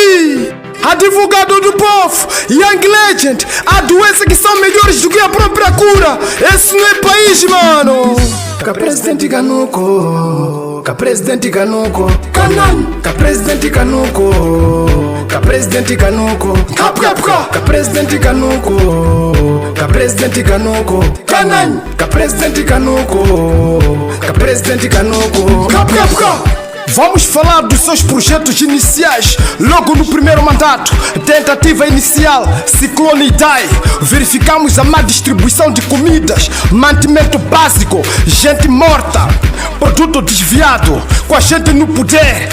E advogado do povo, Young Legend, há doenças que são melhores do que a própria cura. Esse não é país, mano. Ca presidente Canuco, ca presidente Canuco, Canan, ca presidente Canuco, ca presidente Canuco, ca presidente Canuco, ca presidente Canuco, Canan, ca presidente Canuco, ca presidente Canuco, Vamos falar dos seus projetos iniciais. Logo no primeiro mandato, tentativa inicial, Ciclone Idai. Verificamos a má distribuição de comidas, mantimento básico, gente morta, produto desviado, com a gente no poder.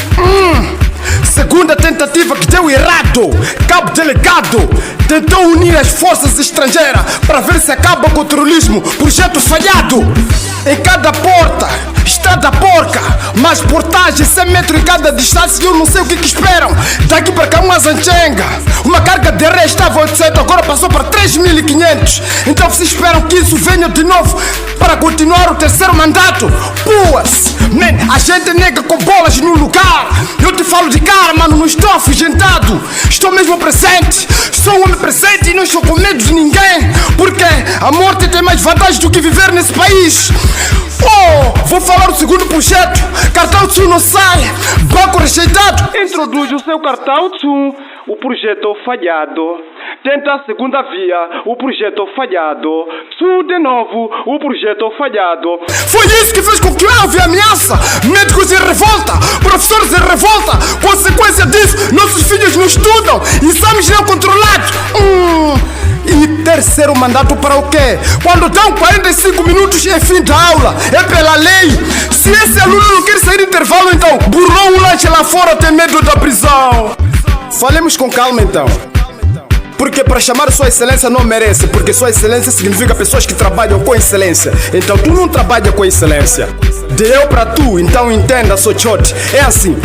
Segunda tentativa que deu errado, cabo delegado tentou unir as forças estrangeiras para ver se acaba com o terrorismo. Projeto falhado. Em cada porta, estrada porca, mais portagem, 100 metros em cada distância. Eu não sei o que esperam. Daqui para cá uma zanchenga, uma carga de ré estava 800, agora passou para 3.500. Então vocês esperam que isso venha de novo para continuar o terceiro mandato? Puas, man, a gente nega com bolas no lugar. Eu te falo de cara, mano, não estou afugentado. Estou mesmo presente, sou um homem presente e não estou com medo de ninguém. Porque a morte tem mais vantagem do que viver nesse país. Vou falar o segundo projeto. Cartão Tsu não sai, banco rejeitado. Introduz o seu cartão Tsu, o projeto falhado. Tenta a segunda via, o projeto falhado. Tsu de novo, o projeto falhado. Foi isso que fez com que houve ameaça. Médicos em revolta, professores em revolta. Consequência disso, nossos filhos não estudam, exames não controlados. E terceiro mandato para o quê? Quando dão 45 minutos é fim da aula, é pela lei. Se esse aluno não quer sair de intervalo, então burlou um lanche lá fora, tem medo da prisão. Falemos com calma então. Porque para chamar Sua Excelência não merece. Porque Sua Excelência significa pessoas que trabalham com excelência. Então tu não trabalha com excelência. De eu para tu, então entenda, sou chote. É assim.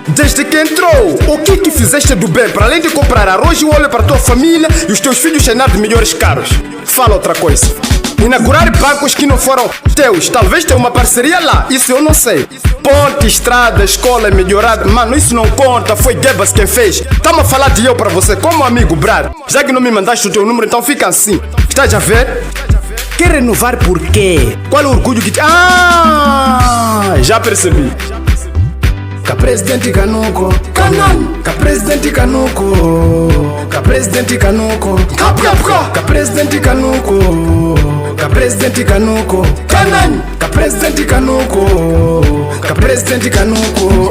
Desde que entrou, o que fizeste do bem? Para além de comprar arroz e óleo para tua família e os teus filhos cheirar de melhores carros. Fala outra coisa. Inaugurar bancos que não foram teus. Talvez tenha uma parceria lá, isso eu não sei. Ponte, estrada, escola melhorada. Mano, isso não conta, foi Gebas quem fez. Tamo a falar de eu para você como amigo, brad. Já que não me mandaste o teu número, então fica assim. Estás a ver? Quer renovar por quê? Qual é o orgulho que te... já percebi. Ca presidente Canuco, Canan, ca presidente Canuco, ca presidente Canuco, ca presidente Canuco, ca presidente Canuco, Canan, ca presidente Canuco, ca presidente Canuco,